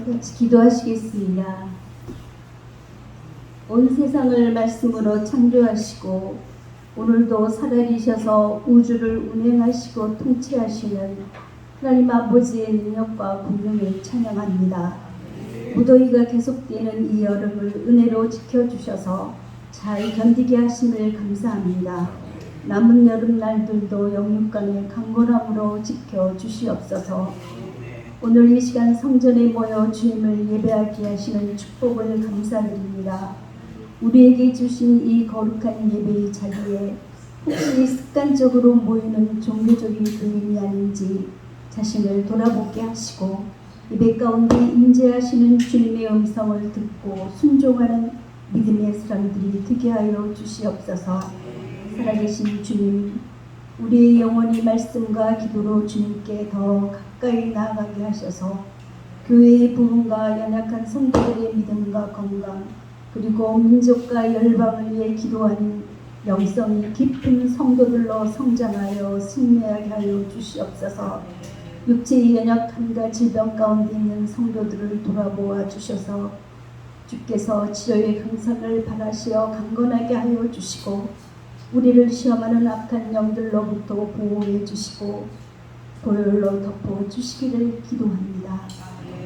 같이 기도하시겠습니다. 온 세상을 말씀으로 창조하시고 오늘도 살아계셔서 우주를 운행하시고 통치하시는 하나님 아버지의 능력과 공명을 찬양합니다. 무더위가 계속되는 이 여름을 은혜로 지켜주셔서 잘 견디게 하심을 감사합니다. 남은 여름날들도 영육간의 강건함으로 지켜주시옵소서. 오늘 이 시간 성전에 모여 주님을 예배하게 하시는 축복을 감사드립니다. 우리에게 주신 이 거룩한 예배의 자리에 혹시 습관적으로 모이는 종교적인 교인이 아닌지 자신을 돌아보게 하시고 예배 가운데 임재하시는 주님의 음성을 듣고 순종하는 믿음의 사람들이 되게 하여 주시옵소서. 살아계신 주님, 우리의 영혼이 말씀과 기도로 주님께 더 가까이 나아가게 하셔서 교회의 부흥과 연약한 성도들의 믿음과 건강, 그리고 민족과 열방을 위해 기도하는 영성이 깊은 성도들로 성장하여 승리하게 하여 주시옵소서. 육체의 연약함과 질병 가운데 있는 성도들을 돌아보아 주셔서 주께서 치료의 강상을 바라시어 강건하게 하여 주시고 우리를 시험하는 악한 영들로부터 보호해 주시고 보혈로 덮어 주시기를 기도합니다.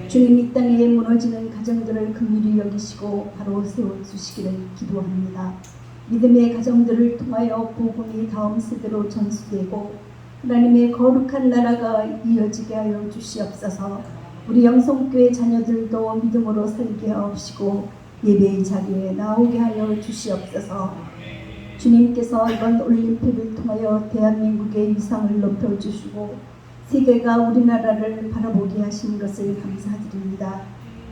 주님, 이 땅에 무너지는 가정들을 긍휼히 여기시고 바로 세워 주시기를 기도합니다. 믿음의 가정들을 통하여 복음이 다음 세대로 전수되고 하나님의 거룩한 나라가 이어지게 하여 주시옵소서. 우리 영성교회 자녀들도 믿음으로 살게 하옵시고 예배의 자리에 나오게 하여 주시옵소서. 주님께서 이번 올림픽을 통하여 대한민국의 위상을 높여주시고 세계가 우리나라를 바라보게 하신 것을 감사드립니다.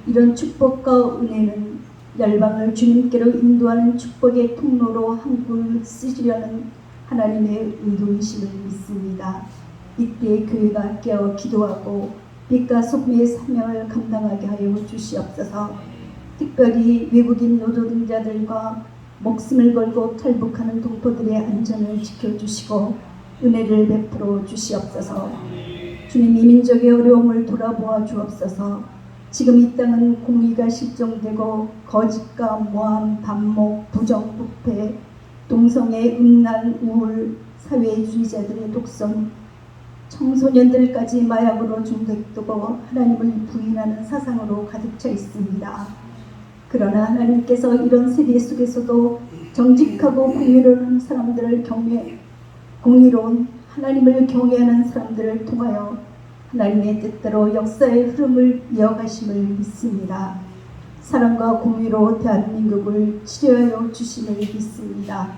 이런 축복과 은혜는 열방을 주님께로 인도하는 축복의 통로로 한국을 쓰시려는 하나님의 의도이심을 믿습니다. 이때 교회가 깨어 기도하고 빛과 소금의 사명을 감당하게 하여 주시옵소서. 특별히 외국인 노동자들과 목숨을 걸고 탈북하는 동포들의 안전을 지켜주시고 은혜를 베풀어 주시옵소서. 주님, 이 민족의 어려움을 돌아보아 주옵소서. 지금 이 땅은 공의가 실종되고 거짓과 모함, 반목, 부정, 부패, 동성애, 음란, 우울, 사회주의자들의 독선, 청소년들까지 마약으로 중독되고 하나님을 부인하는 사상으로 가득 차 있습니다. 그러나 하나님께서 이런 세대 속에서도 정직하고 공의로운 사람들을 공의로운 하나님을 경외하는 사람들을 통하여 하나님의 뜻대로 역사의 흐름을 이어가심을 믿습니다. 사랑과 공의로 대한민국을 치료하여 주심을 믿습니다.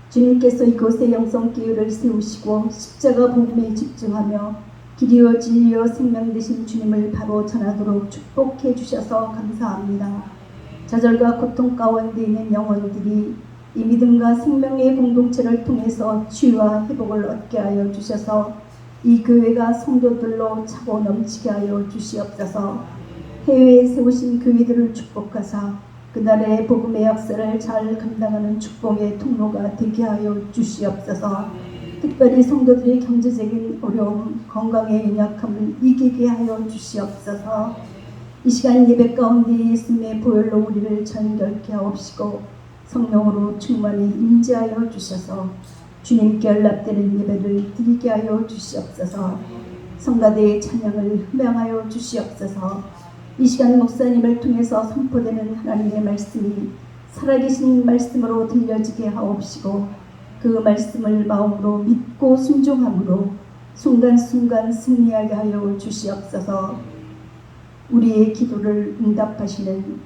주님께서 이곳에 영성교회를 세우시고 십자가 복음에 집중하며 길이요 진리요 생명 되신 주님을 바로 전하도록 축복해 주셔서 감사합니다. 좌절과 고통 가운데 있는 영혼들이 이 믿음과 생명의 공동체를 통해서 치유와 회복을 얻게 하여 주셔서 이 교회가 성도들로 차고 넘치게 하여 주시옵소서. 해외에 세우신 교회들을 축복하사 그날의 복음의 역사를 잘 감당하는 축복의 통로가 되게 하여 주시옵소서. 특별히 성도들의 경제적인 어려움, 건강의 연약함을 이기게 하여 주시옵소서. 이 시간 예배 가운데 예수님의 보혈로 우리를 정결케 하옵시고 성령으로 충만히 임재하여 주셔서 주님께 연락되는 예배를 드리게 하여 주시옵소서. 성가대의 찬양을 흠양하여 주시옵소서. 이 시간 목사님을 통해서 선포되는 하나님의 말씀이 살아계신 말씀으로 들려지게 하옵시고 그 말씀을 마음으로 믿고 순종함으로 순간순간 승리하게 하여 주시옵소서. 우리의 기도를 응답하시는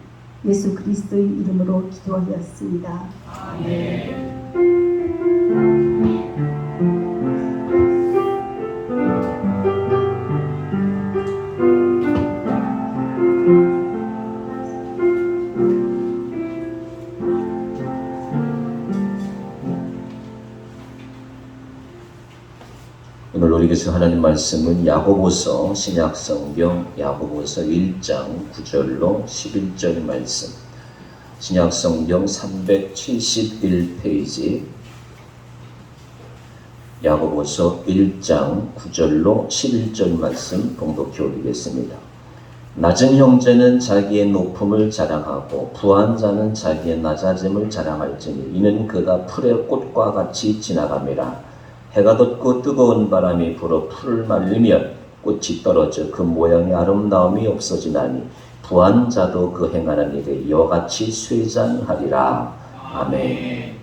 예수 그리스도의 이름으로 기도하였습니다. 아멘. 오늘 우리에게서 하나님 말씀은 야고보서 신약성경 야고보서 1장 9절로 11절 말씀, 신약성경 371페이지 야고보서 1장 9절로 11절 말씀 봉독해 올리겠습니다. 낮은 형제는 자기의 높음을 자랑하고 부한 자는 자기의 낮아짐을 자랑할지니 이는 그가 풀의 꽃과 같이 지나감이라. 해가 돋고 뜨거운 바람이 불어 풀을 말리면 꽃이 떨어져 그 모양의 아름다움이 없어지나니 부한 자도 그 행하는 일에 이와 같이 쇠잔하리라. 아멘.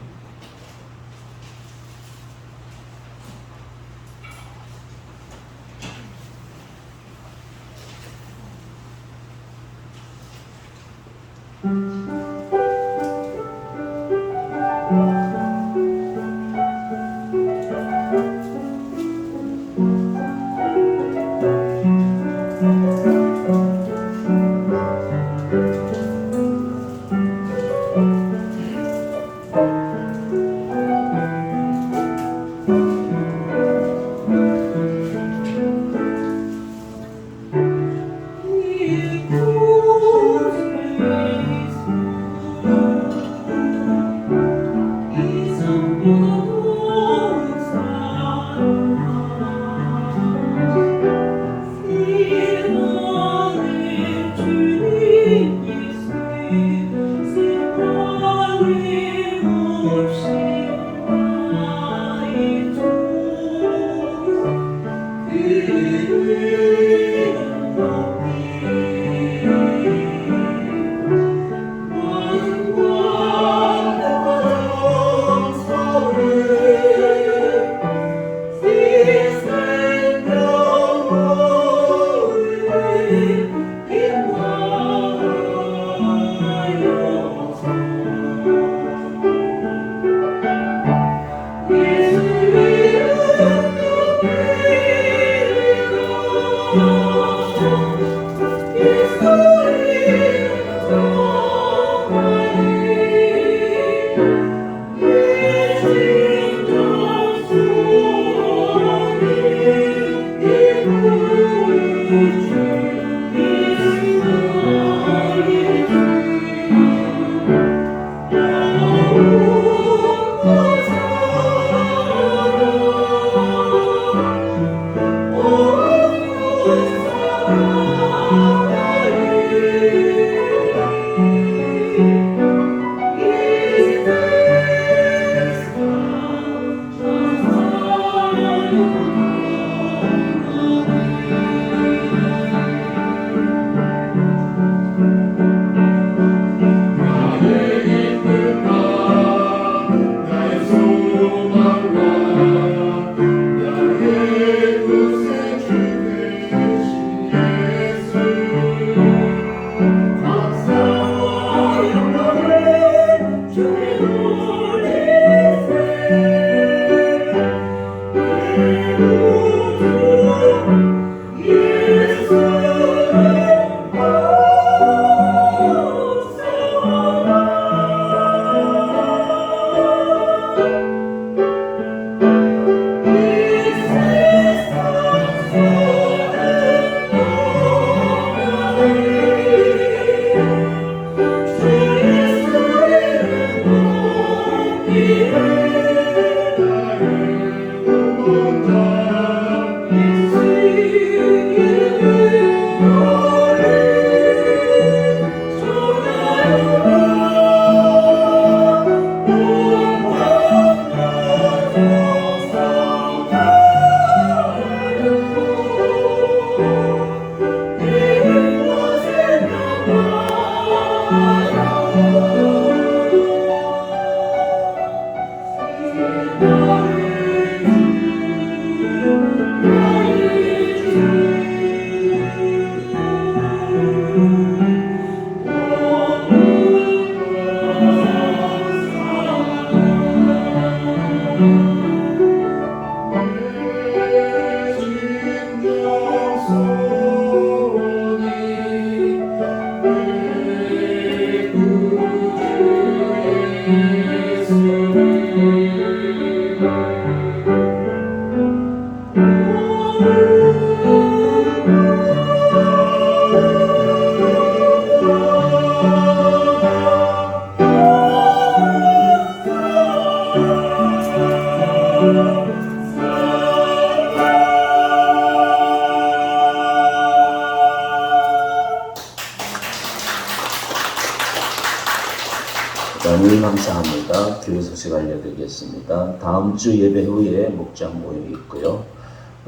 대단히 감사합니다. 교회 소식 알려드리겠습니다. 다음 주 예배 후에 목장 모임이 있고요.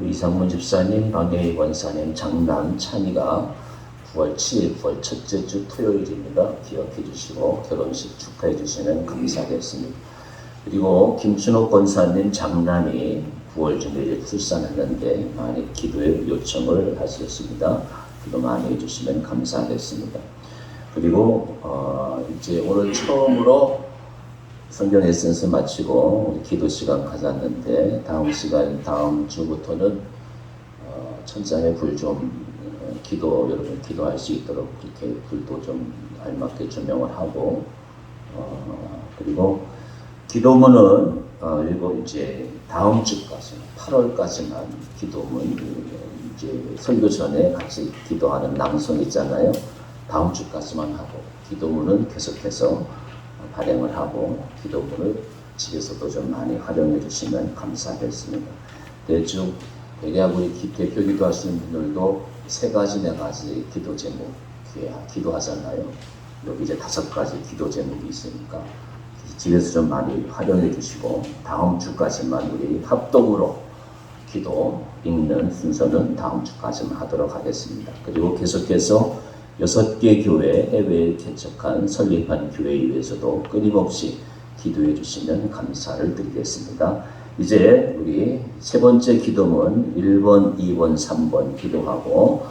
이상문 집사님, 방혜희 권사님, 장남 찬이가 9월 7일, 9월 첫째 주 토요일입니다. 기억해 주시고 결혼식 축하해 주시면 감사하겠습니다. 그리고 김춘호 권사님 장남이 9월 중에 출산했는데 많이 기도의 요청을 하셨습니다. 기도 많이 해주시면 감사하겠습니다. 그리고 이제 오늘 처음으로 성경 에센스 마치고 우리 기도 시간 가졌는데 다음 주부터는 천장에 불 좀 여러분 기도할 수 있도록 이렇게 불도 좀 알맞게 조명을 하고 그리고 기도문은 그리고 이제 다음 주까지 8월까지만 기도문 이제 설교 전에 같이 기도하는 낭송 있잖아요. 다음 주까지만 하고 기도문은 계속해서 발행을 하고 기도문을 집에서도 좀 많이 활용해 주시면 감사하겠습니다. 대충 대략 우리 대표 기도하시는 분들도 3가지, 4가지 기도 제목 기도하잖아요. 여기 이제 5가지 기도 제목이 있으니까 집에서 좀 많이 활용해 주시고 다음 주까지만 우리 합동으로 기도 읽는 순서는 다음 주까지만 하도록 하겠습니다. 그리고 계속해서 6개 교회 해외에 개척한 설립한 교회에 위해서도 끊임없이 기도해 주시면 감사를 드리겠습니다. 이제 우리 3번째 기도문 1번, 2번, 3번 기도하고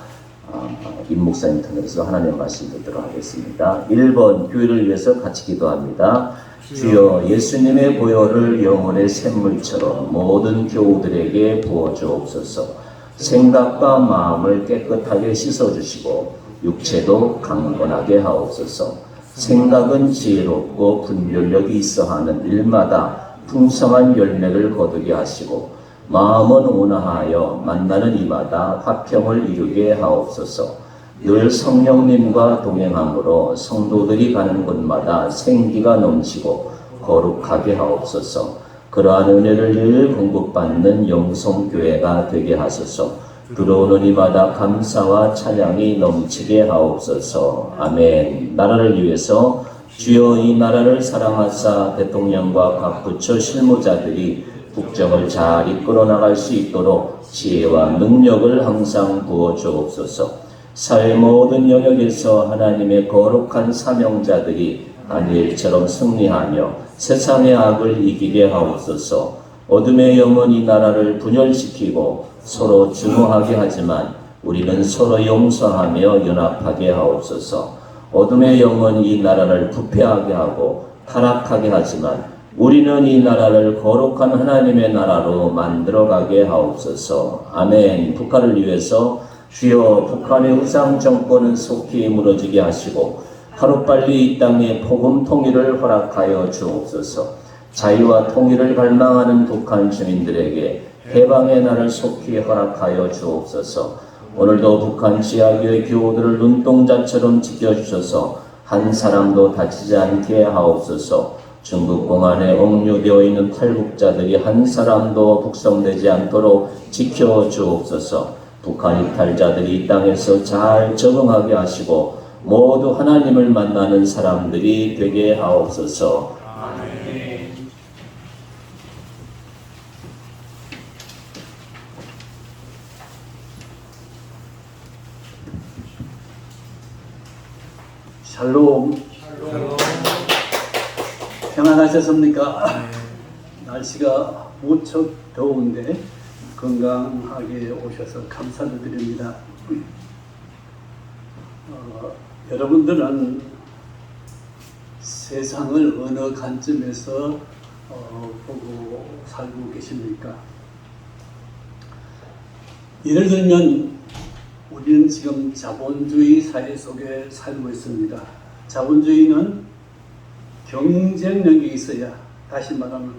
임 목사님 통해서 하나님의 말씀 듣도록 하겠습니다. 1번 교회를 위해서 같이 기도합니다. 주여 예수님의 보혈을 영혼의 샘물처럼 모든 교우들에게 부어주옵소서. 생각과 마음을 깨끗하게 씻어주시고 육체도 강건하게 하옵소서. 생각은 지혜롭고 분별력이 있어 하는 일마다 풍성한 열매를 거두게 하시고 마음은 온화하여 만나는 이마다 화평을 이루게 하옵소서. 늘 성령님과 동행함으로 성도들이 가는 곳마다 생기가 넘치고 거룩하게 하옵소서. 그러한 은혜를 늘 공급받는 영성교회가 되게 하소서. 들어오는 이마다 감사와 찬양이 넘치게 하옵소서. 아멘. 나라를 위해서 주여 이 나라를 사랑하사 대통령과 각 부처 실무자들이 국정을 잘 이끌어 나갈 수 있도록 지혜와 능력을 항상 부어 주옵소서. 사회 모든 영역에서 하나님의 거룩한 사명자들이 다니엘처럼 승리하며 세상의 악을 이기게 하옵소서. 어둠의 영은 이 나라를 분열시키고 서로 증오하게 하지만 우리는 서로 용서하며 연합하게 하옵소서. 어둠의 영은 이 나라를 부패하게 하고 타락하게 하지만 우리는 이 나라를 거룩한 하나님의 나라로 만들어가게 하옵소서. 아멘. 북한을 위해서 주여 북한의 우상 정권은 속히 무너지게 하시고 하루빨리 이 땅에 복음 통일을 허락하여 주옵소서. 자유와 통일을 갈망하는 북한 주민들에게 해방의 날을 속히 허락하여 주옵소서. 오늘도 북한 지하교회 교우들을 눈동자처럼 지켜주셔서 한 사람도 다치지 않게 하옵소서. 중국 공안에 억류되어 있는 탈북자들이 한 사람도 북송되지 않도록 지켜주옵소서. 북한 이탈자들이 이 땅에서 잘 적응하게 하시고 모두 하나님을 만나는 사람들이 되게 하옵소서. 아멘. 샬롬. 평안하셨습니까? 날씨가 무척 더운데 건강하게 오셔서 감사를 드립니다. 여러분들은 세상을 어느 관점에서 보고 살고 계십니까? 예를 들면 우리는 지금 자본주의 사회 속에 살고 있습니다. 자본주의는 경쟁력이 있어야, 다시 말하면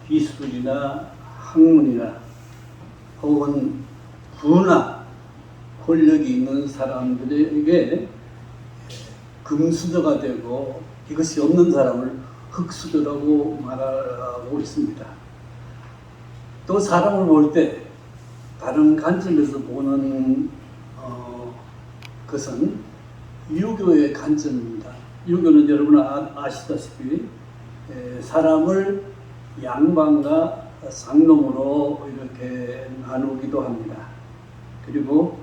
기술이나 학문이나 혹은 부나 권력이 있는 사람들에게 금수저가 되고 이것이 없는 사람을 흑수저라고 말하고 있습니다. 또 사람을 볼 때 다른 관점에서 보는 것은 유교의 관점입니다. 유교는 여러분 아시다시피 사람을 양반과 상놈으로 이렇게 나누기도 합니다. 그리고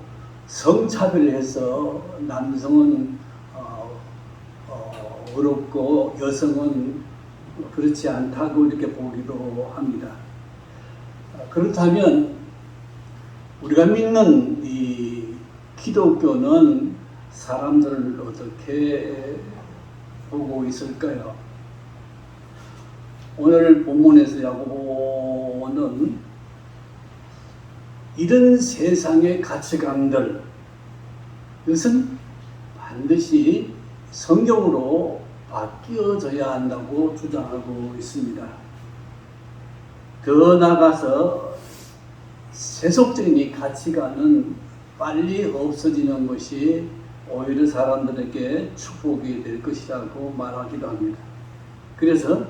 성차별해서 남성은 어렵고 여성은 그렇지 않다고 이렇게 보기도 합니다. 그렇다면 우리가 믿는 이 기독교는 사람들을 어떻게 보고 있을까요? 오늘 본문에서 야고보는 이런 세상의 가치관들, 이것은 반드시 성경으로 바뀌어져야 한다고 주장하고 있습니다. 더 나아가서 세속적인 이 가치관은 빨리 없어지는 것이 오히려 사람들에게 축복이 될 것이라고 말하기도 합니다. 그래서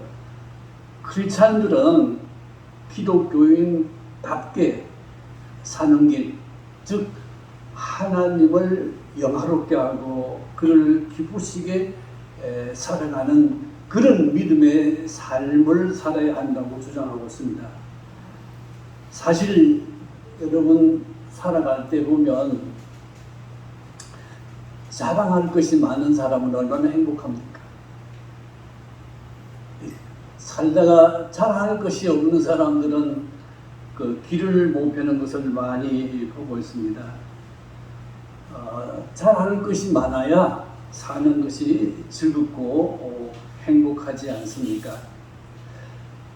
크리스찬들은 기독교인답게 사는 길, 즉 하나님을 영화롭게 하고 그를 기쁘시게 살아가는 그런 믿음의 삶을 살아야 한다고 주장하고 있습니다. 사실 여러분 살아갈 때 보면 자랑할 것이 많은 사람은 얼마나 행복합니까? 살다가 자랑할 것이 없는 사람들은 그 길을 못 펴는 것을 많이 보고 있습니다. 자랑할 것이 많아야 사는 것이 즐겁고 행복하지 않습니까?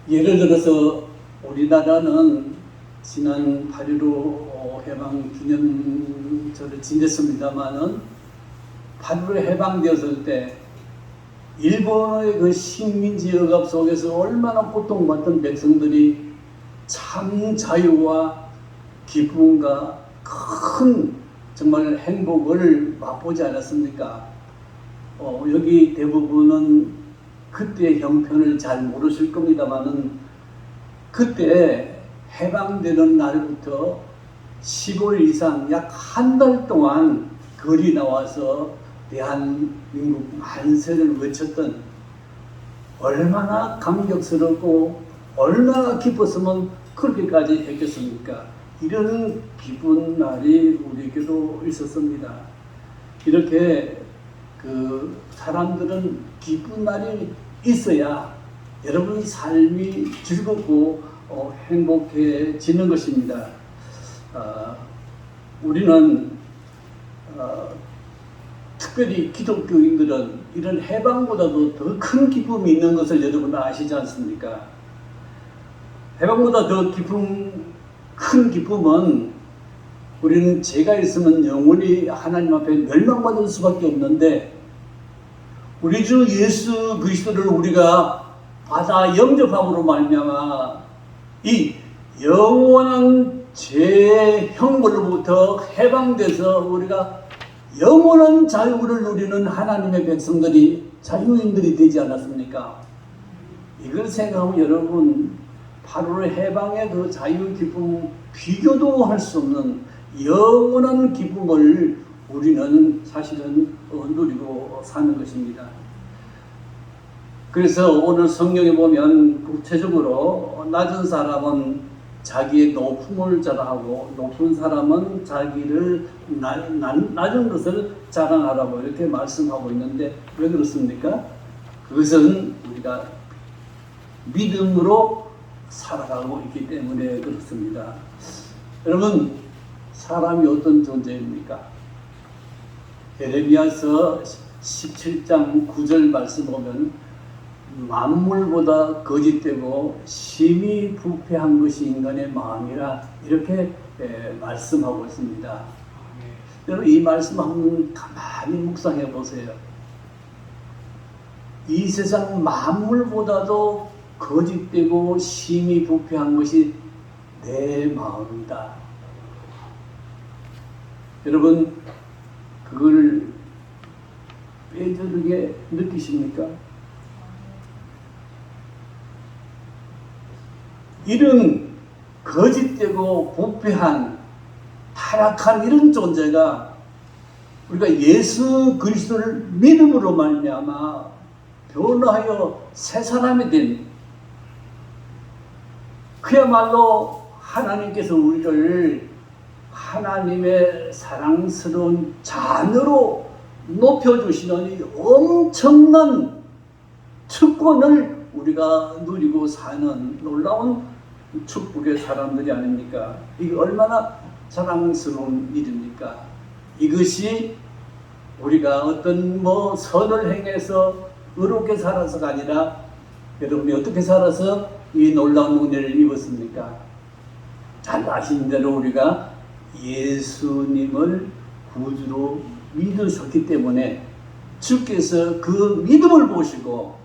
예를 들어서 우리나라는 지난 8.15 해방 기념절을 지냈습니다마는 8.15 해방되었을 때 일본의 그 식민지 억압 속에서 얼마나 고통받던 백성들이 참 자유와 기쁨과 큰 정말 행복을 맛보지 않았습니까? 여기 대부분은 그때 형편을 잘 모르실 겁니다만은 그때 해방되는 날부터 15일 이상 약 한 달 동안 거리 나와서 대한민국 만세를 외쳤던, 얼마나 감격스럽고 얼마나 기뻤으면 그렇게까지 했겠습니까? 이런 기쁜 날이 우리에게도 있었습니다. 이렇게 그 사람들은 기쁜 날이 있어야 여러분 삶이 즐겁고 행복해지는 것입니다. 우리는 특별히 기독교인들은 이런 해방보다도 더 큰 기쁨이 있는 것을 여러분 아시지 않습니까? 해방보다 더 큰 기쁨은 우리는 죄가 있으면 영원히 하나님 앞에 멸망받을 수밖에 없는데, 우리 주 예수 그리스도를 우리가 받아 영접함으로 말미암아 이 영원한 죄의 형벌로부터 해방돼서 우리가 영원한 자유를 누리는 하나님의 백성들이, 자유인들이 되지 않았습니까? 이걸 생각하면 여러분 8.15 해방의 그 자유 기쁨 비교도 할 수 없는 영원한 기쁨을 우리는 사실은 누리고 사는 것입니다. 그래서 오늘 성경에 보면 구체적으로 낮은 사람은 자기의 높음을 자랑하고 높은 사람은 자기를 낮은 것을 자랑하라고 이렇게 말씀하고 있는데, 왜 그렇습니까? 그것은 우리가 믿음으로 살아가고 있기 때문에 그렇습니다. 여러분, 사람이 어떤 존재입니까? 에레미야서 17장 9절 말씀 보면 만물보다 거짓되고 심히 부패한 것이 인간의 마음이라 이렇게 말씀하고 있습니다. 여러분, 이 말씀 한번 가만히 묵상해 보세요. 이 세상 만물보다도 거짓되고 심히 부패한 것이 내 마음이다. 여러분, 그걸 빼저르게 느끼십니까? 이런 거짓되고 부패한 타락한 이런 존재가 우리가 예수 그리스도를 믿음으로 말미암아 변화하여 새 사람이 된, 그야말로 하나님께서 우리를 하나님의 사랑스러운 자녀로 높여주시는 이 엄청난 특권을 우리가 누리고 사는 놀라운 축복의 사람들이 아닙니까? 이게 얼마나 자랑스러운 일입니까? 이것이 우리가 어떤 선을 행해서 의롭게 살아서가 아니라, 여러분이 어떻게 살아서 이 놀라운 은혜를 입었습니까? 잘 아시는 대로 우리가 예수님을 구주로 믿으셨기 때문에 주께서 그 믿음을 보시고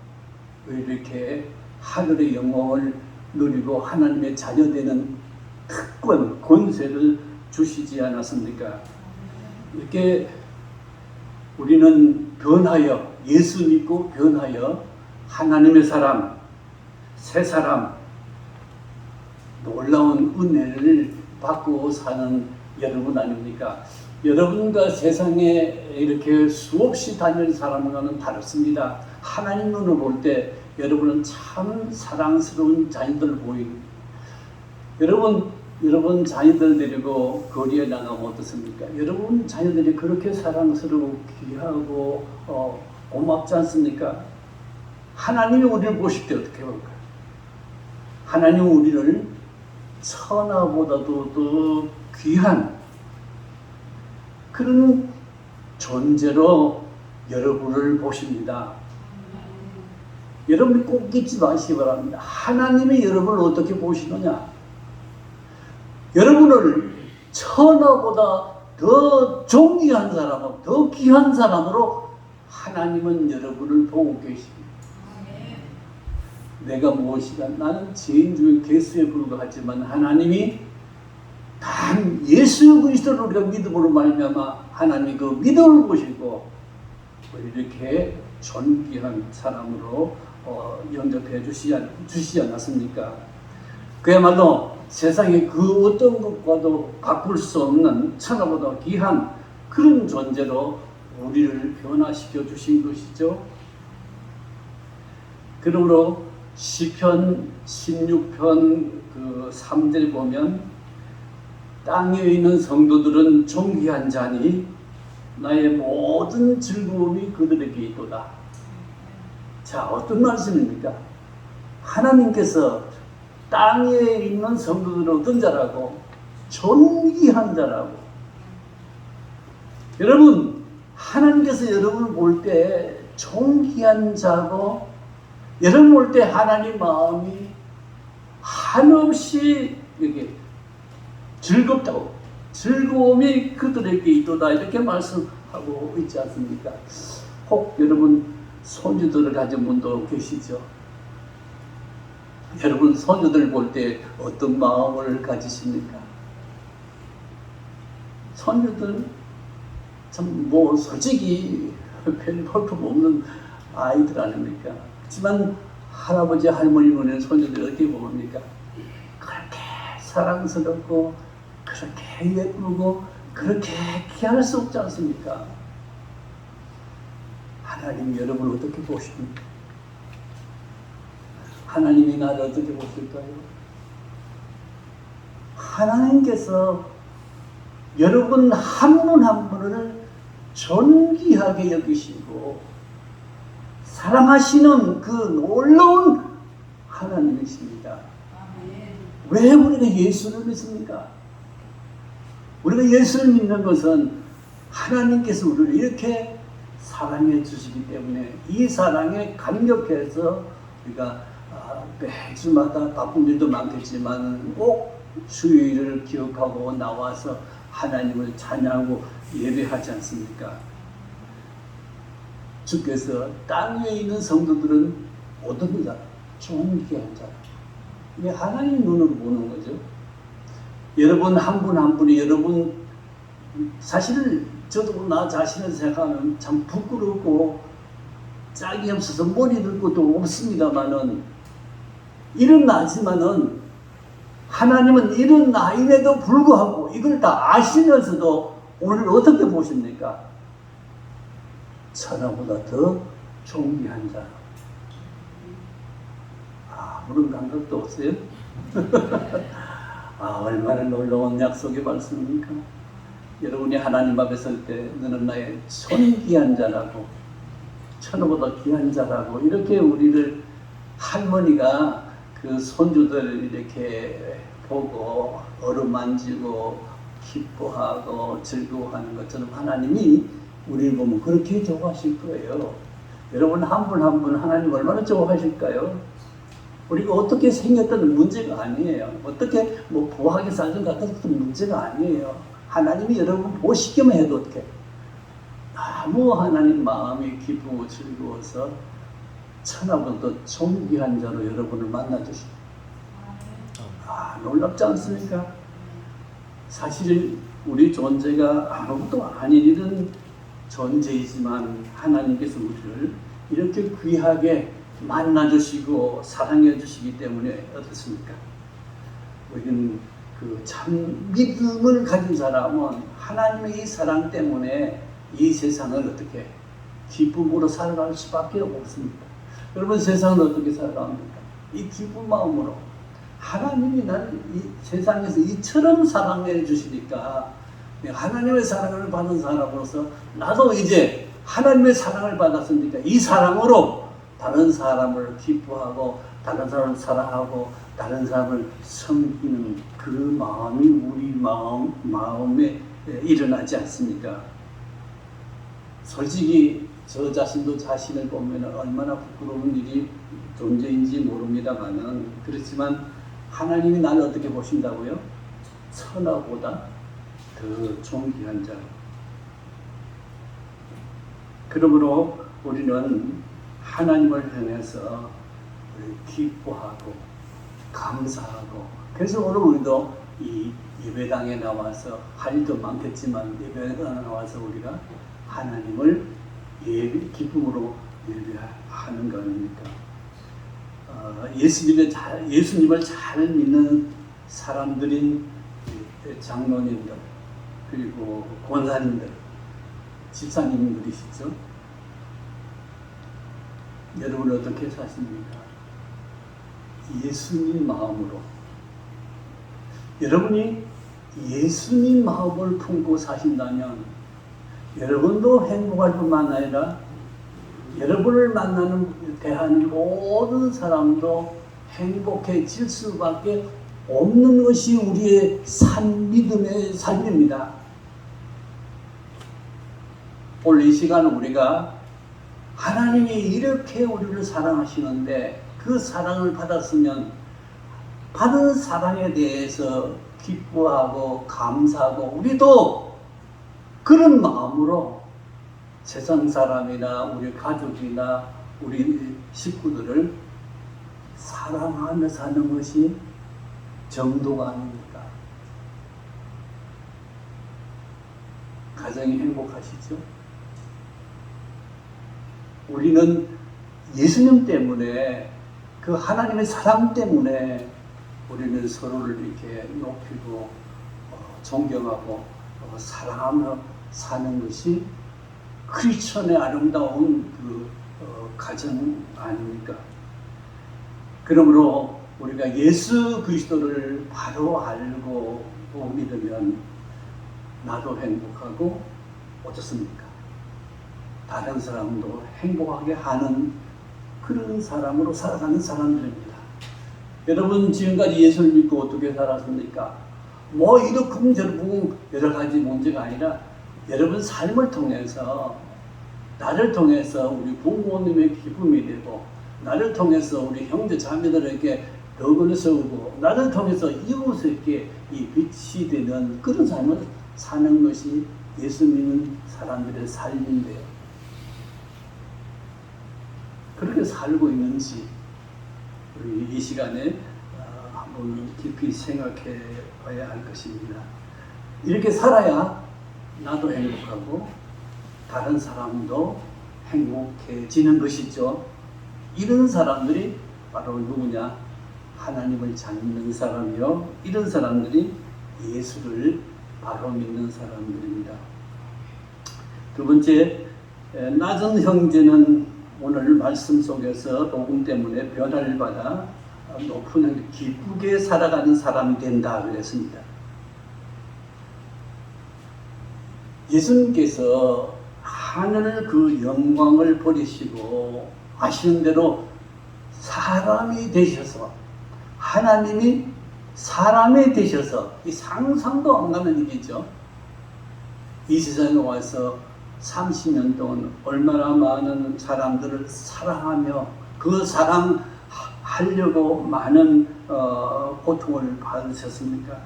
이렇게 하늘의 영광을 누리고 하나님의 자녀되는 특권, 권세를 주시지 않았습니까? 이렇게 우리는 변하여, 예수 믿고 변하여 하나님의 사람, 새 사람, 놀라운 은혜를 받고 사는 여러분 아닙니까? 여러분과 세상에 이렇게 수없이 다니는 사람과는 다릅니다. 하나님 눈으로 볼 때 여러분은 참 사랑스러운 자녀들 보입니다. 여러분 자녀들 데리고 거리에 나가면 어떻습니까? 여러분 자녀들이 그렇게 사랑스러워 귀하고 고맙지 않습니까? 하나님이 우리를 보실 때 어떻게 볼까요? 하나님은 우리를 천하보다도 더 귀한 그런 존재로 여러분을 보십니다. 여러분이 꼭 잊지 마시기 바랍니다. 하나님이 여러분을 어떻게 보시느냐? 여러분을 천하보다 더 존귀한 사람으로, 더 귀한 사람으로 하나님은 여러분을 보고 계십니다. 내가 무엇이가, 나는 죄인 중에 개수에 불과하지만 하나님이 단 예수 그리스도를 우리가 믿음으로 말미암아 하나님이 그 믿음을 보시고 이렇게 존귀한 사람으로 영접해 주시지 않았습니까? 그야말로 세상에 그 어떤 것과도 바꿀 수 없는 천하보다 귀한 그런 존재로 우리를 변화시켜 주신 것이죠. 그러므로 시편 16편 3절 보면 땅에 있는 성도들은 존귀한 자니 나의 모든 즐거움이 그들에게 있도다. 자, 어떤 말씀입니까? 하나님께서 땅에 있는 성도들은 어떤 자라고? 존귀한 자라고. 여러분, 하나님께서 여러분을 볼 때 존귀한 자고, 여러분 볼 때 하나님 마음이 한없이 이렇게 즐겁다고, 즐거움이 그들에게 있도다, 이렇게 말씀하고 있지 않습니까? 혹 여러분 손주들을 가진 분도 계시죠? 여러분 손주들 볼 때 어떤 마음을 가지십니까? 손주들 참 솔직히 별 볼품 없는 아이들 아닙니까? 하지만 할아버지 할머니 보는 손주들 어떻게 봅니까? 그렇게 사랑스럽고 그렇게 예쁘고 그렇게 귀할 수 없지 않습니까? 하나님 여러분을 어떻게 보십니까? 하나님이 나를 어떻게 보실까요? 하나님께서 여러분 한 분 한 분을 존귀하게 여기시고 사랑하시는 그 놀라운 하나님이십니다. 왜 우리가 예수를 믿습니까? 우리가 예수를 믿는 것은 하나님께서 우리를 이렇게 사랑해 주시기 때문에 이 사랑에 감격해서 우리가 매주마다 바쁜 일도 많겠지만 꼭 주일을 기억하고 나와서 하나님을 찬양하고 예배하지 않습니까? 주께서 땅 위에 있는 성도들은 어떤 자? 존귀한 자. 이게 하나님 눈으로 보는 거죠. 여러분 한 분 한 분이 여러분 사실 저도 나 자신을 생각하면 참 부끄럽고 짝이 없어서 머리 들 것도 없습니다만은 이런 나지만은 하나님은 이런 나임에도 불구하고 이걸 다 아시면서도 오늘 어떻게 보십니까? 천하보다 더 존귀한 자. 그런 감각도 없어요? 얼마나 놀라운 약속의 말씀입니까? 여러분이 하나님 앞에 설 때 너는 나의 존귀한 자라고, 천하보다 귀한 자라고, 이렇게 우리를 할머니가 그 손주들 이렇게 보고 어루만지고 기뻐하고 즐거워하는 것처럼 하나님이 우리를 보면 그렇게 좋아하실 거예요. 여러분 한 분 한 분 하나님 얼마나 좋아하실까요? 우리가 어떻게 생겼던 문제가 아니에요. 어떻게 뭐 부하게 살든 같은 문제가 아니에요. 하나님이 여러분 보시기만 해도 어떻게 너무 하나님 마음이 기쁘고 즐거워서 천하보다 더 존귀한 자로 여러분을 만나주시고, 놀랍지 않습니까? 사실 우리 존재가 아무것도 아닌 이런 존재이지만 하나님께서 우리를 이렇게 귀하게 만나주시고 사랑해 주시기 때문에 어떻습니까? 우리는 그 참 믿음을 가진 사람은 하나님의 이 사랑 때문에 이 세상을 어떻게 기쁨으로 살아갈 수밖에 없습니다. 여러분 세상은 어떻게 살아갑니까? 이 기쁜 마음으로 하나님이 나를 이 세상에서 이처럼 사랑해 주시니까 하나님의 사랑을 받은 사람으로서 나도 이제 하나님의 사랑을 받았으니까 이 사랑으로 다른 사람을 기뻐하고 다른 사람을 사랑하고 다른 사람을 섬기는 그 마음이 우리 마음에 일어나지 않습니까? 솔직히 저 자신도 자신을 보면 얼마나 부끄러운 일이 존재인지 모릅니다만은, 그렇지만 하나님이 나를 어떻게 보신다고요? 천하보다 더 존귀한 자. 그러므로 우리는 하나님을 향해서 기뻐하고 감사하고, 그래서 오늘 우리도 이 예배당에 나와서 할 일도 많겠지만 예배당에 나와서 우리가 하나님을 기쁨으로 예배하는 거 아닙니까? 예수님을 잘 믿는 사람들인 장로님들, 그리고 권사님들, 집사님들이시죠? 여러분 어떻게 사십니까? 예수님 마음으로. 여러분이 예수님 마음을 품고 사신다면 여러분도 행복할 뿐만 아니라 여러분을 대하는 모든 사람도 행복해질 수밖에 없는 것이 우리의 믿음의 삶입니다. 오늘 이 시간 우리가 하나님이 이렇게 우리를 사랑하시는데 그 사랑을 받았으면 받은 사랑에 대해서 기뻐하고 감사하고, 우리도 그런 마음으로 세상 사람이나 우리 가족이나 우리 식구들을 사랑하며 사는 것이 정도가 아닙니까? 가정이 행복하시죠? 우리는 예수님 때문에, 그 하나님의 사랑 때문에 우리는 서로를 이렇게 높이고 존경하고 사랑하며 사는 것이 크리스천의 아름다운 그 가정 아닙니까? 그러므로 우리가 예수 그리스도를 바로 알고 믿으면 나도 행복하고 어떻습니까? 다른 사람도 행복하게 하는 그런 사람으로 살아가는 사람들입니다. 여러분 지금까지 예수를 믿고 어떻게 살았습니까? 뭐 이렇게 저렇게 여러 가지 문제가 아니라 여러분 삶을 통해서, 나를 통해서 우리 부모님의 기쁨이 되고, 나를 통해서 우리 형제 자매들에게 덕을 세우고, 나를 통해서 이웃에게 이 빛이 되는 그런 삶을 사는 것이 예수 믿는 사람들의 삶인데요. 그렇게 살고 있는지 우리 이 시간에 한번 깊이 생각해 봐야 할 것입니다. 이렇게 살아야 나도 행복하고 다른 사람도 행복해지는 것이죠. 이런 사람들이 바로 누구냐? 하나님을 잘 믿는 사람이요, 이런 사람들이 예수를 바로 믿는 사람들입니다. 두 번째, 낮은 형제는 오늘 말씀 속에서 복음 때문에 변화를 받아 높은 형제, 기쁘게 살아가는 사람이 된다 그랬습니다. 예수님께서 하늘 그 영광을 버리시고 아시는 대로 사람이 되셔서, 하나님이 사람이 되셔서, 이 상상도 안 가는 일이죠. 이 세상에 와서 30년 동안 얼마나 많은 사람들을 사랑하며 그 사랑하려고 많은 고통을 받으셨습니까?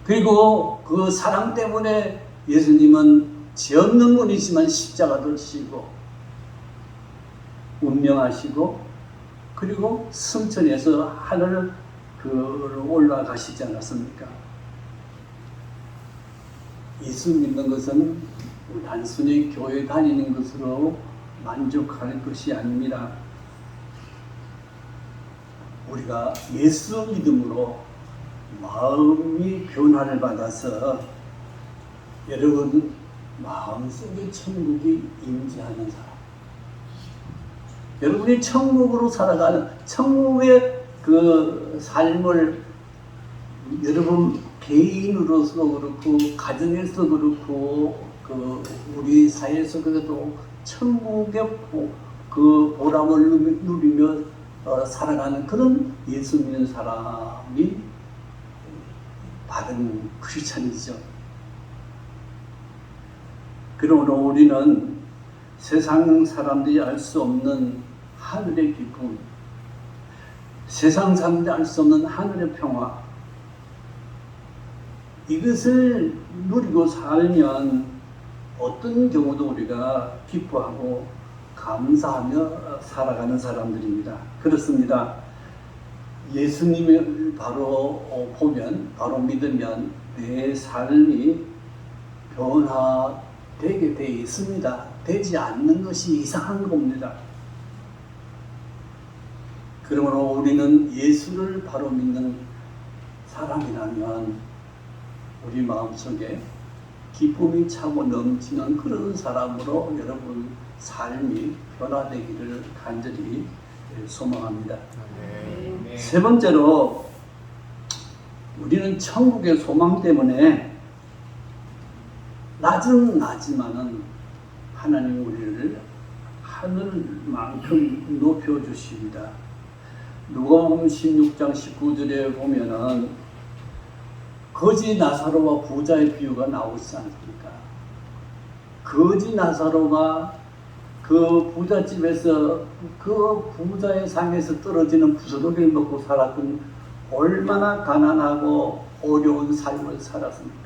그리고 그 사랑 때문에 예수님은 죄 없는 분이지만 십자가도 지고 운명하시고 그리고 승천해서 하늘을 올라가시지 않았습니까? 예수 믿는 것은 단순히 교회 다니는 것으로 만족할 것이 아닙니다. 우리가 예수 믿음으로 마음이 변화를 받아서 여러분 마음속에 천국이 임재하는 사람, 여러분이 천국으로 살아가는 천국의 그 삶을 여러분 개인으로서 그렇고 가정에서 그렇고 그 우리 사회에서도 천국의 그 보람을 누리며 살아가는 그런 예수 믿는 사람이 바른 크리스찬이죠. 그러므로 우리는 세상 사람들이 알 수 없는 하늘의 기쁨, 세상 사람들이 알 수 없는 하늘의 평화, 이것을 누리고 살면 어떤 경우도 우리가 기뻐하고 감사하며 살아가는 사람들입니다. 그렇습니다. 예수님을 바로 보면, 바로 믿으면 내 삶이 변화되게 되어 있습니다. 되지 않는 것이 이상한 겁니다. 그러므로 우리는 예수를 바로 믿는 사람이라면 우리 마음속에 기쁨이 차고 넘치는 그런 사람으로 여러분 삶이 변화되기를 간절히 소망합니다. 세 번째로 우리는 천국의 소망 때문에 낮은 나지만은 하나님 우리를 하늘만큼 높여주십니다. 누가복음 16장 19절에 보면은 거지 나사로와 부자의 비유가 나오지 않습니까? 거지 나사로가 그 부잣집에서 그 부자의 상에서 떨어지는 부스러기를 먹고 살았던 얼마나 가난하고 어려운 삶을 살았습니까?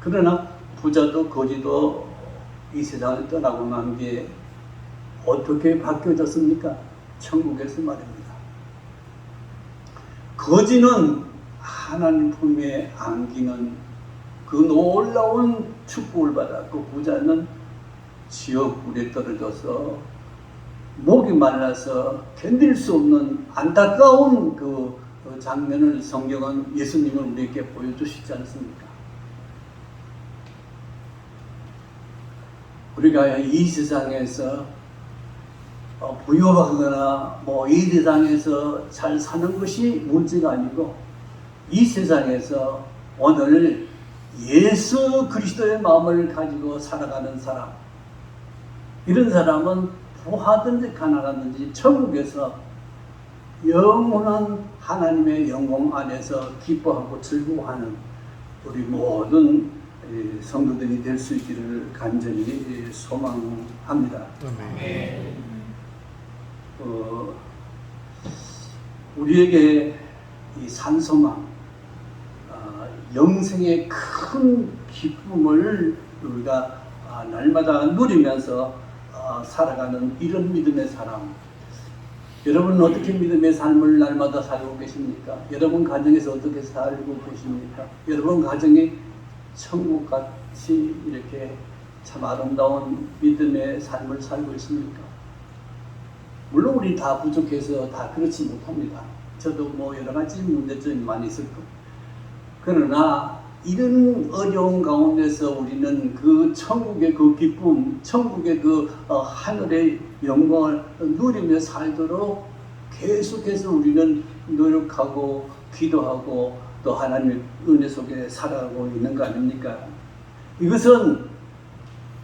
그러나 부자도 거지도 이 세상을 떠나고 난 게 어떻게 바뀌어졌습니까? 천국에서 말입니다. 거지는 하나님 품에 안기는 그 놀라운 축복을 받았고 부자는 지옥불에 떨어져서 목이 말라서 견딜 수 없는 안타까운 그 장면을 성경은 예수님은 우리에게 보여주시지 않습니까? 우리가 이 세상에서 부유하거나 이 세상에서 잘 사는 것이 문제가 아니고 이 세상에서 오늘 예수 그리스도의 마음을 가지고 살아가는 사람, 이런 사람은 부하든지 가난하든지 천국에서 영원한 하나님의 영광 안에서 기뻐하고 즐거워하는 우리 모든 성도들이 될 수 있기를 간절히 소망합니다. 우리에게 이 산소망, 영생의 큰 기쁨을 우리가 날마다 누리면서 살아가는 이런 믿음의 사람, 여러분은 어떻게 믿음의 삶을 날마다 살고 계십니까? 여러분 가정에서 어떻게 살고 계십니까? 여러분 가정이 천국같이 이렇게 참 아름다운 믿음의 삶을 살고 있습니까? 물론 우리 다 부족해서 다 그렇지 못합니다. 저도 여러 가지 문제점이 많이 있을 거예요. 그러나 이런 어려운 가운데서 우리는 그 천국의 그 기쁨, 천국의 그 하늘의 영광을 누리며 살도록 계속해서 우리는 노력하고 기도하고 또 하나님의 은혜 속에 살아가고 있는 거 아닙니까? 이것은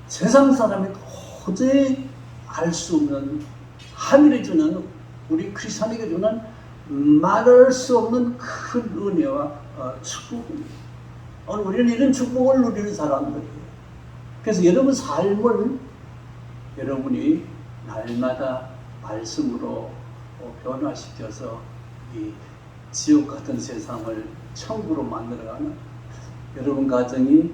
세상 사람이 도저히 알 수 없는 하늘이 주는 우리 크리스천에게 주는 말할 수 없는 큰 은혜와 축복입니다. 오늘 우리는 이런 축복을 누리는 사람들이에요. 그래서 여러분 삶을 여러분이 날마다 말씀으로 변화시켜서 이 지옥 같은 세상을 천국으로 만들어가는 여러분 가정이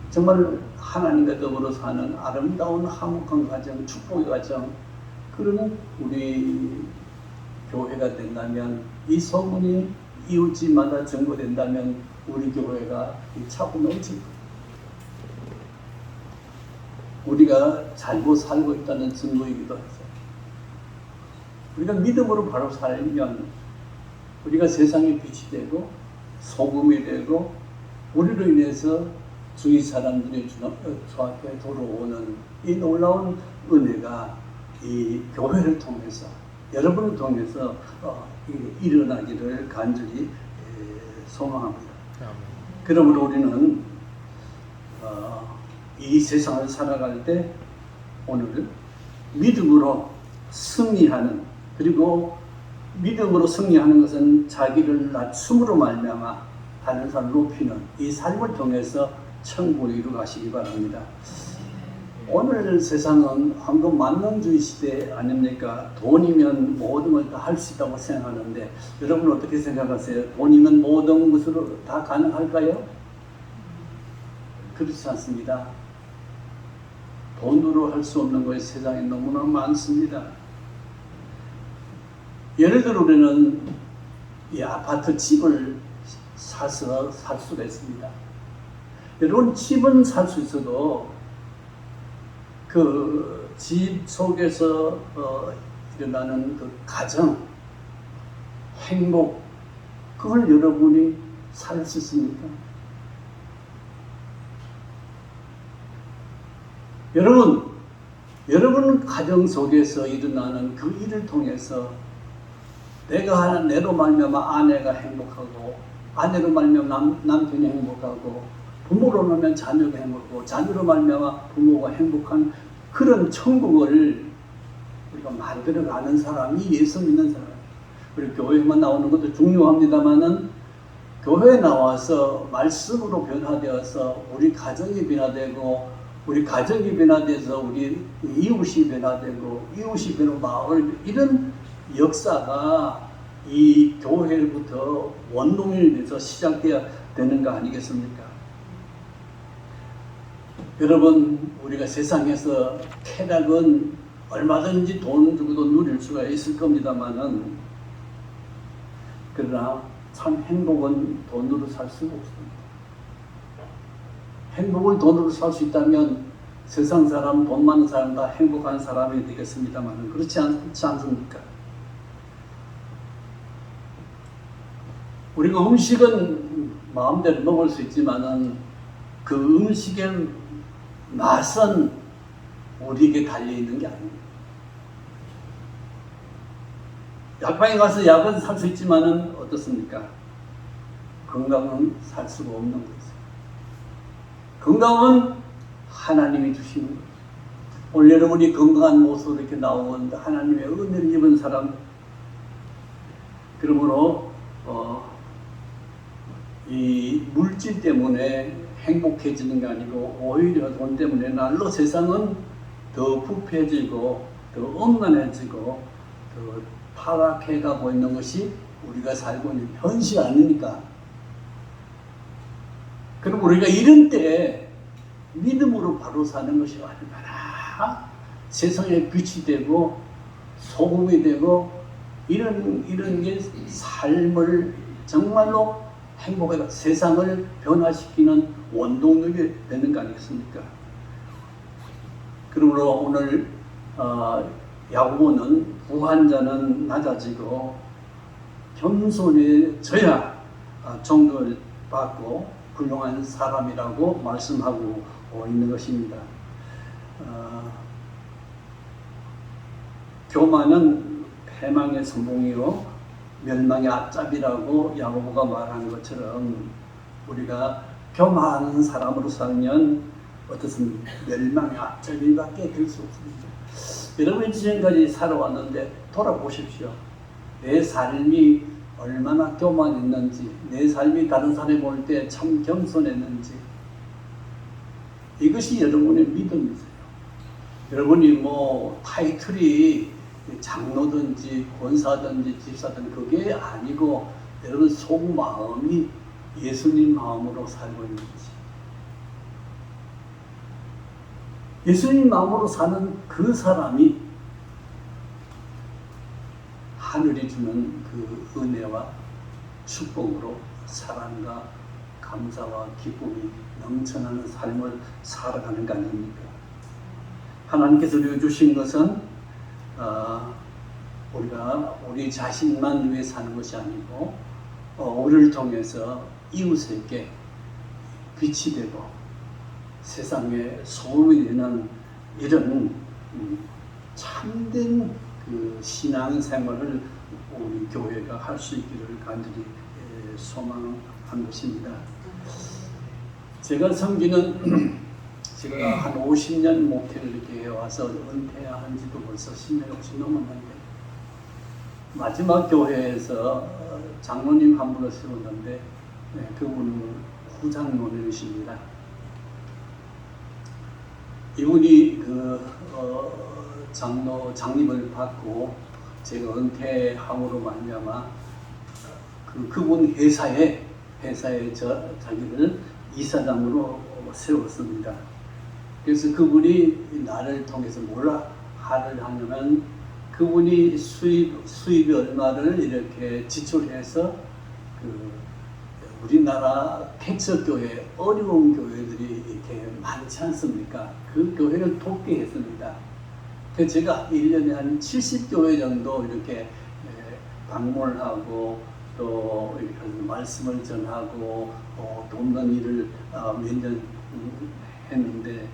정말 하나님과 더불어 사는 아름다운 화목한 가정, 축복의 가정, 그러는 우리 교회가 된다면, 이 소문이 이웃집마다 전거된다면 우리 교회가 차고 넘칠 거예요. 우리가 잘못 살고 있다는 증거이기도 하죠. 우리가 믿음으로 바로 살면 우리가 세상의 빛이 되고 소금이 되고, 우리로 인해서 주위 사람들이 저한테 돌아오는 이 놀라운 은혜가 이 교회를 통해서, 여러분을 통해서 일어나기를 간절히 소망합니다. 그러므로 우리는 이 세상을 살아갈 때 오늘 믿음으로 승리하는, 그리고 믿음으로 승리하는 것은 자기를 낮춤으로 말미암아 다른 사람을 높이는 이 삶을 통해서 천국을 이루가시기 바랍니다. 오늘 세상은 황금 만능주의 시대 아닙니까? 돈이면 모든 걸 다 할 수 있다고 생각하는데, 여러분 어떻게 생각하세요? 돈이면 모든 것으로 다 가능할까요? 그렇지 않습니다. 돈으로 할 수 없는 것이 세상에 너무나 많습니다. 예를 들어 우리는 이 아파트 집을 사서 살 수가 있습니다. 여러분 집은 살 수 있어도 그 집 속에서 일어나는 그 가정, 행복, 그걸 여러분이 살 수 있습니까? 여러분 가정 속에서 일어나는 그 일을 통해서 내가 내로 말미암아 아내가 행복하고, 아내로 말미암아 남편이 행복하고, 부모로 말미암아 자녀가 행복하고, 자녀로 말미암아 부모가 행복한 그런 천국을 우리가 만들어가는 사람이 예수 믿는 사람. 우리 교회만 나오는 것도 중요합니다만은, 교회에 나와서 말씀으로 변화되어서 우리 가정이 변화되고, 우리 가정이 변화돼서 우리 이웃이 변화되고, 이웃이 변화되고 마을, 이런 역사가 이 교회부터 원동력에서 시작되어야 되는 거 아니겠습니까? 여러분, 우리가 세상에서 쾌락은 얼마든지 돈 주고도 누릴 수가 있을 겁니다만은, 그러나 참 행복은 돈으로 살 수가 없습니다. 행복을 돈으로 살 수 있다면 세상 사람, 돈 많은 사람 다 행복한 사람이 되겠습니다만은 그렇지 않습니까? 우리가 음식은 마음대로 먹을 수 있지만은 그 음식의 맛은 우리에게 달려있는 게 아닙니다. 약방에 가서 약은 살 수 있지만은 어떻습니까? 건강은 살 수가 없는 거죠. 건강은 하나님이 주시는 거죠. 오늘 여러분이 건강한 모습으로 이렇게 나온 하나님의 은혜를 입은 사람, 그러므로 이 물질 때문에 행복해지는 게 아니고 오히려 돈 때문에 날로 세상은 더 부패해지고 더 엄난해지고 더 타락해 가고 있는 것이 우리가 살고 있는 현실 아닙니까? 그럼 우리가 이런 때에 믿음으로 바로 사는 것이 얼마나 세상에 빛이 되고 소금이 되고 이런 게 삶을 정말로 행복하게 세상을 변화시키는 원동력이 되는 거 아니겠습니까? 그러므로 오늘 야고보는 부한 자는 낮아지고 겸손해져야 존경을 받고 훌륭한 사람이라고 말씀하고 있는 것입니다. 교만은 패망의 선봉이요 멸망의 앞잡이라고 야고보가 말한 것처럼 우리가 교만한 사람으로 살면 어떻습니까? 멸망의 앞잡이밖에 될 수 없습니다. 여러분이 지금까지 살아왔는데 돌아보십시오. 내 삶이 얼마나 교만했는지, 내 삶이 다른 사람이 볼 때 참 겸손했는지, 이것이 여러분의 믿음이세요. 여러분이 뭐 타이틀이 장로든지 권사든지 집사든 그게 아니고 여러분 속마음이 예수님 마음으로 살고 있는지, 예수님 마음으로 사는 그 사람이 하늘이 주는 그 은혜와 축복으로 사랑과 감사와 기쁨이 넘쳐나는 삶을 살아가는 거 아닙니까? 하나님께서 우리에게 주신 것은 우리가 우리 자신만 위해 사는 것이 아니고 우리를 통해서 이웃에게 빛이 되고 세상에 소음이 되는 이런 참된 그 신앙생활을 우리 교회가 할 수 있기를 간절히 소망한 것입니다. 제가 섬기는 제가 한 50년 목회를 이렇게 해와서 은퇴한 지도 벌써 10년 혹시 넘었는데 마지막 교회에서 장로님 한 분을 세웠는데 그분은 후장로님이십니다. 이분이 장립을 받고 제가 은퇴함으로 말미암아 그분 회사에 자기를 이사장으로 세웠습니다. 그래서 그분이 나를 통해서 뭐라 하를 하냐면 그분이 수입이 얼마를 이렇게 지출해서 우리나라 텍스교회 어려운 교회들이 이렇게 많지 않습니까? 그 교회를 돕게 했습니다. 그래서 제가 1년에 한 70교회 정도 이렇게 방문을 하고 또 이렇게 말씀을 전하고 돕는 일을 몇 년 했는데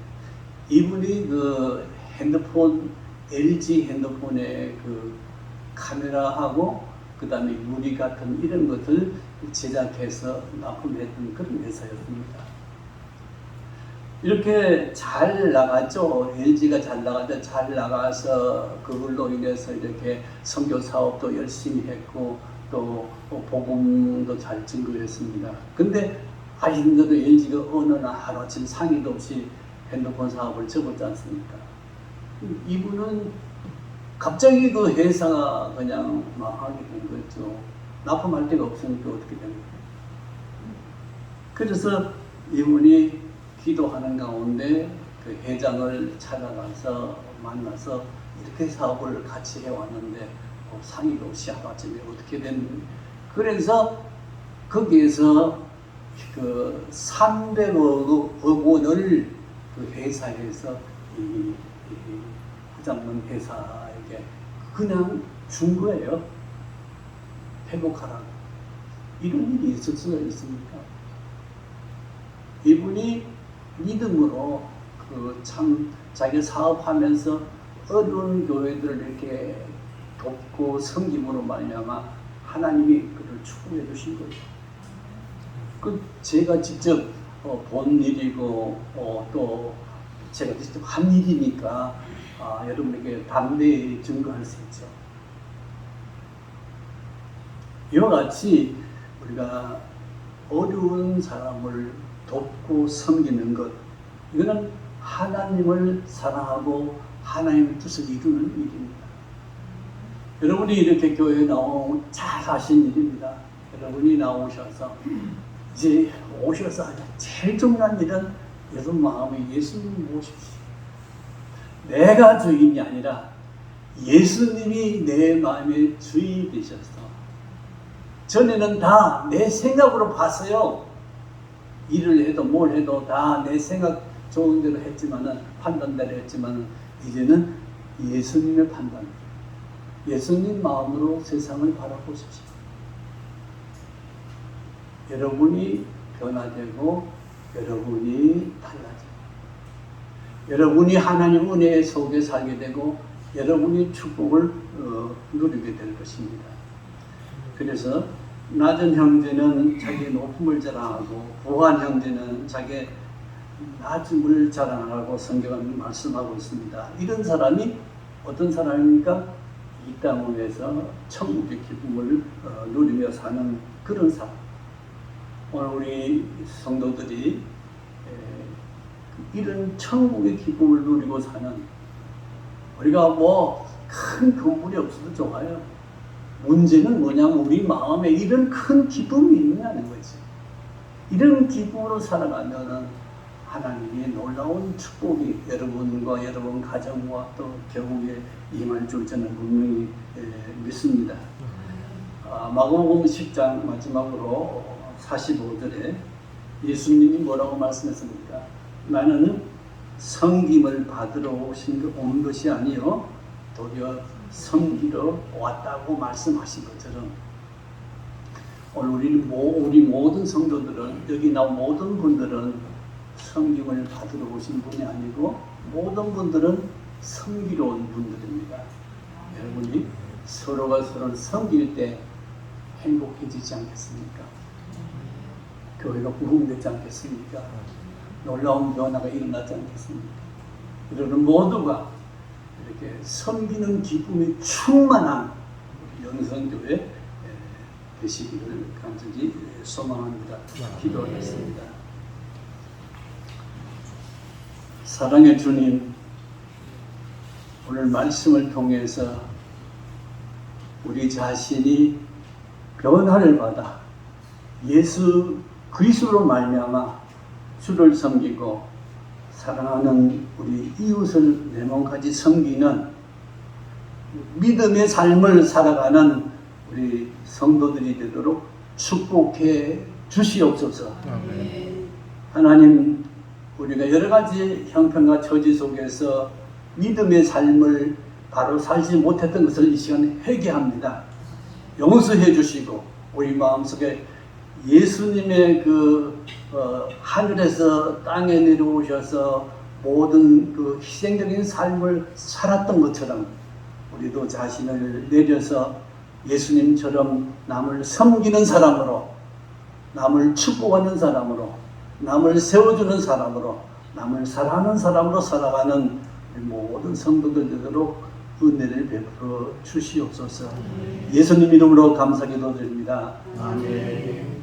이분이 그 핸드폰 LG 핸드폰의 그 카메라하고 그 다음에 유리 같은 이런 것을 제작해서 납품했던 그런 회사였습니다. 이렇게 잘 나갔죠. LG가 잘 나가서 그걸로 인해서 이렇게 선교 사업도 열심히 했고 또 복음도 잘 증거했습니다. 근데 아직도 LG가 어느 날 하루아침 상의도 없이 핸드폰 사업을 접었지 않습니까? 이분은 갑자기 그 회사가 그냥 망하게 된 거죠. 납품할 데가 없으니까 어떻게 됩니까? 그래서 이분이 기도하는 가운데 그 회장을 찾아가서 만나서 이렇게 사업을 같이 해왔는데 상의도 없이 하루아침에 어떻게 됐는지 그래서 거기에서 그 300억 원을 그 회사에서 이 후장님 회사에게 그냥 준 거예요. 회복하라고. 이런 일이 있을 수가 있습니까? 이분이 믿음으로 그 참 자기 사업하면서 어려운 교회들을 이렇게 돕고 섬김으로 말미암아 하나님이 그를 축복해 주신 거죠. 그 제가 직접 본 일이고 또 제가 직접 한 일이니까 여러분에게 담대히 증거할 수 있죠. 이와 같이 우리가 어려운 사람을 돕고 섬기는 것, 이거는 하나님을 사랑하고 하나님의 뜻을 이루는 일입니다. 여러분이 이렇게 교회에 잘 하신 일입니다. 여러분이 나오셔서 이제 오셔서 제일 중요한 일은 여러분 마음에 예수님 모십시오. 내가 주인이 아니라 예수님이 내 마음의 주인이 되셔서 전에는 다 내 생각으로 봤어요. 일을 해도 뭘 해도 다 내 생각 좋은 대로 했지만은 판단대로 했지만은 이제는 예수님의 판단, 예수님 마음으로 세상을 바라보십시오. 여러분이 변화되고 여러분이 달라지고 여러분이 하나님 은혜 속에 살게 되고 여러분이 축복을 누리게 될 것입니다. 그래서 낮은 형제는 자기의 높음을 자랑하고 부한 형제는 자기의 낮음을 자랑하고 성경은 말씀하고 있습니다. 이런 사람이 어떤 사람입니까? 이 땅에서 천국의 기쁨을 누리며 사는 그런 사람. 오늘 우리 성도들이 이런 천국의 기쁨을 누리고 사는, 우리가 뭐 큰 건물이 없어도 좋아요. 문제는 뭐냐면 우리 마음에 이런 큰 기쁨이 있느냐는 거지. 이런 기쁨으로 살아가면은 하나님의 놀라운 축복이 여러분과 여러분 가정과 또 교회에 임할 줄 저는 분명히 믿습니다. 마가복음 10장 마지막으로 45절에 예수님이 뭐라고 말씀했습니까? 나는 섬김을 받으러 온 것이 아니요 도리어 섬기러 왔다고 말씀하신 것처럼 오늘 우리 모든 성도들은, 여기 나온 모든 분들은 섬김을 받으러 오신 분이 아니고 모든 분들은 섬기러 온 분들입니다. 여러분이 서로가 서로를 섬길 때 행복해지지 않겠습니까? 교회가 부흥되지 않겠습니까? 놀라운 변화가 일어나지 않겠습니까? 여러분 모두가 이렇게 섬기는 기쁨이 충만한 영성교회 되시기를 간절히 소망합니다. 기도하겠습니다. 사랑의 주님, 오늘 말씀을 통해서 우리 자신이 변화를 받아 예수 그리스도로 말미암아 주를 섬기고 사랑하는 우리 이웃을 내 몸까지 섬기는 믿음의 삶을 살아가는 우리 성도들이 되도록 축복해 주시옵소서. 하나님, 우리가 여러 가지 형편과 처지 속에서 믿음의 삶을 바로 살지 못했던 것을 이 시간에 회개합니다. 용서해 주시고 우리 마음속에 예수님의 하늘에서 땅에 내려오셔서 모든 그 희생적인 삶을 살았던 것처럼 우리도 자신을 내려서 예수님처럼 남을 섬기는 사람으로, 남을 축복하는 사람으로, 남을 세워주는 사람으로, 남을 사랑하는 사람으로 살아가는 모든 성도들 되도록 은혜를 베풀어 주시옵소서. 예수님 이름으로 감사 기도드립니다. 아멘.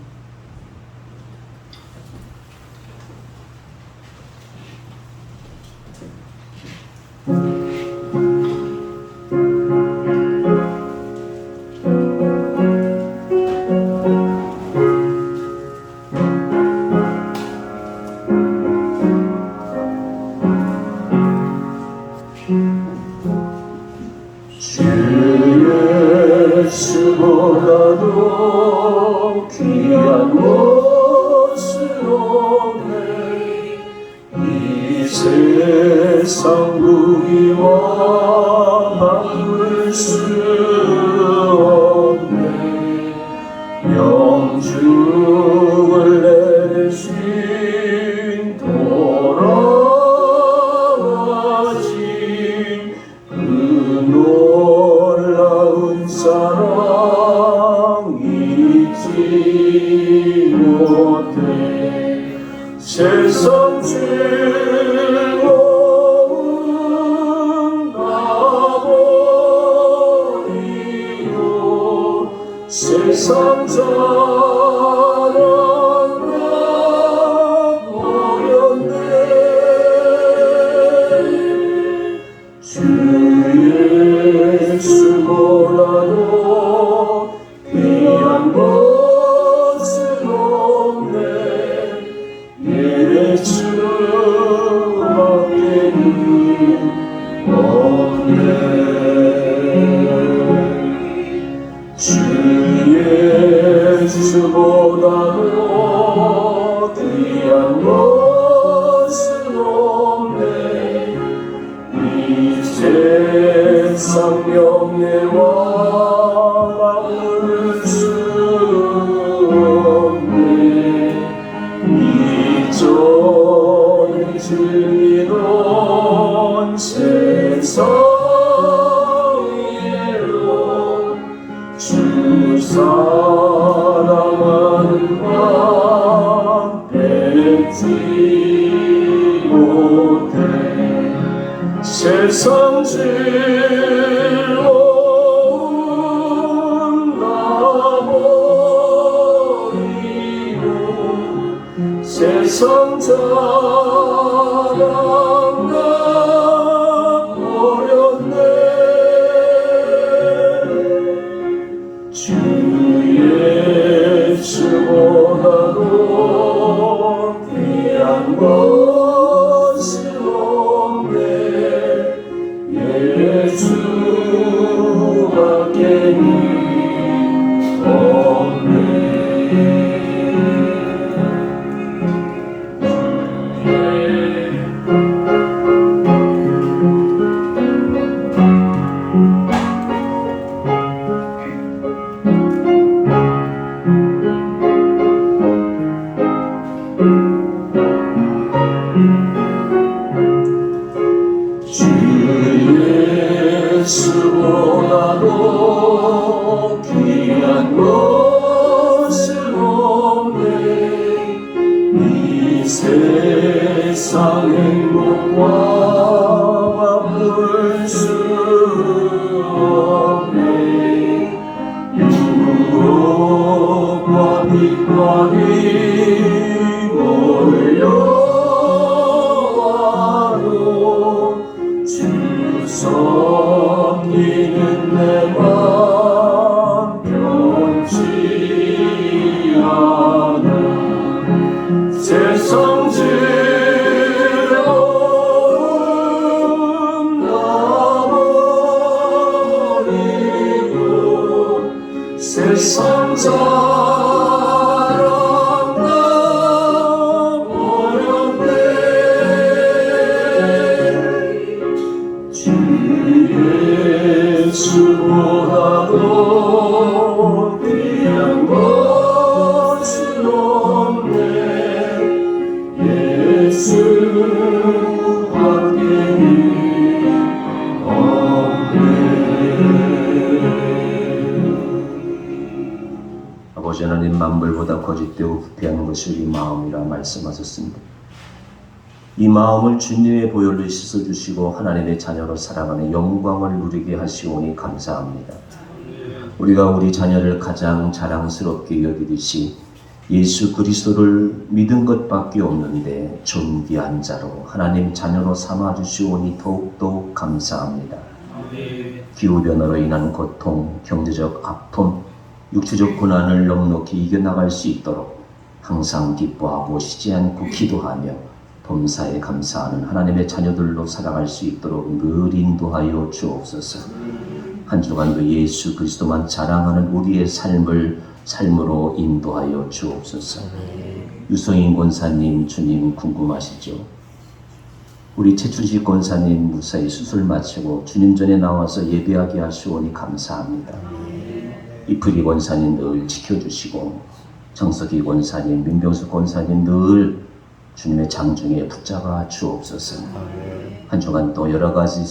예수보다도 귀한 것은 없네. 이 세상 부귀와 바꿀 수 없네. 영주를 내신 돌아가신 그 놀라운 사랑 잊지 못해. 세상 즐거움 가버리고 세상 자랑 가버렸네. 주 예수보다도 귀한 것은 없네. 예수밖에는 없네. 주 예수보다도 귀한 것은 없네. 이 세상 명예와 바꿀 수 없네. 승리론 세상 위로 주 사랑하는 바 뺏지 못해 세상 즐거움 나버리고 세상 자랑 다 버렸네 주 예수보다도 귀한 것은 없네 예수밖에 없네 주 예수보다도 귀한 것은 없네 이 세상 행복과 바꿀 수 없네 유혹과 핍박이 몰려와도 주 섬기는 내 맘 변치 않아 세상 즐거움 나버리고 세상 자랑 나버렸네 주 예수보다도 귀한 것은 없네 예수밖에 없네 아버지 하나님 만물보다 거짓되고 부패한 것이 우리 마음이라 말씀하셨습니다. 이 마음을 주님의 보혈로 씻어주시고 하나님의 자녀로 살아가는 영광을 누리게 하시오니 감사합니다. 우리가 우리 자녀를 가장 자랑스럽게 여기듯이 예수 그리스도를 믿은 것밖에 없는데 존귀한 자로 하나님 자녀로 삼아주시오니 더욱더 감사합니다. 기후변화로 인한 고통, 경제적 아픔, 육체적 고난을 넉넉히 이겨나갈 수 있도록 항상 기뻐하고 쉬지 않고 기도하며 범사에 감사하는 하나님의 자녀들로 살아갈 수 있도록 늘 인도하여 주옵소서. 한 주간도 예수 그리스도만 자랑하는 우리의 삶으로 인도하여 주옵소서. 유성인 권사님 주님 궁금하시죠? 우리 최춘식 권사님 무사히 수술 마치고 주님 전에 나와서 예배하게 하시오니 감사합니다. 이프리 권사님 늘 지켜주시고 정석희 권사님, 민병수 권사님 늘 주님의 장중에 붙잡아 주옵소서. 한 주간 또 여러 가지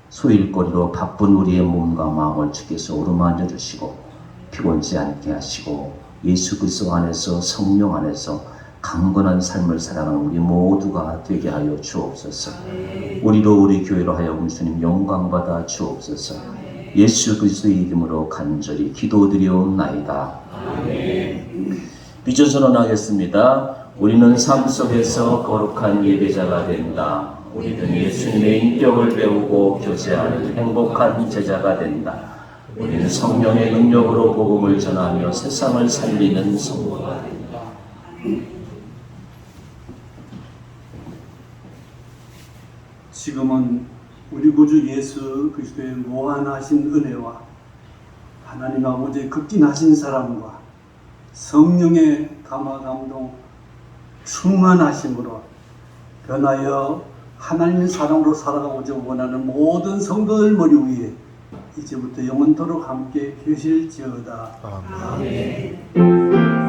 소일거리로 바쁜 우리의 몸과 마음을 주께서 오르만져 주시고 피곤치 않게 하시고 예수 그리스도 안에서 성령 안에서 강건한 삶을 살아가는 우리 모두가 되게 하여 주옵소서. 우리로 우리 교회로 하여금 주님 영광받아 주옵소서. 예수 그리스도의 이름으로 간절히 기도드리옵나이다. 비전 선언하겠습니다. 우리는 삶 속에서 거룩한 예배자가 된다. 우리는 예수님의 인격을 배우고 교제하는 행복한 제자가 된다. 우리는 성령의 능력으로 복음을 전하며 세상을 살리는 성도가 된다. 지금은 우리 구주 예수 그리스도의 무한하신 은혜와 하나님 아버지의 극진하신 사랑과 성령의 감화감동 충만하심으로 변하여 하나님의 사랑으로 살아가고자 원하는 모든 성도들 머리 위에 이제부터 영원토록 함께 계실지어다. 아멘.